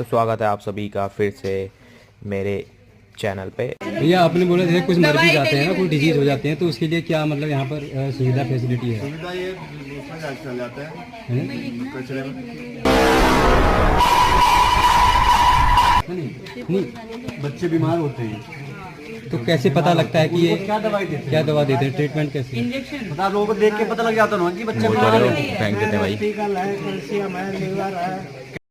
तो स्वागत है आप सभी का फिर से मेरे चैनल पे। भैया आपने बोला जैसे कुछ मर भी जाते हैं ना, कोई डिजीज हो जाते हैं, तो उसके लिए क्या मतलब यहाँ पर सुविधा फैसिलिटी है? सुविधा ये उसमें चल जाता है कचरे में। नहीं, बच्चे बीमार होते हैं तो कैसे पता लगता है कि ये क्या दवाई देते हैं? क्या दवा देते हैं, ट्रीटमेंट कैसे? बता लोगों को देख के पता लग जाता है ना कि बच्चे बीमार है। फेंक देते हैं भाई। कैल्शियम है, लीवर है,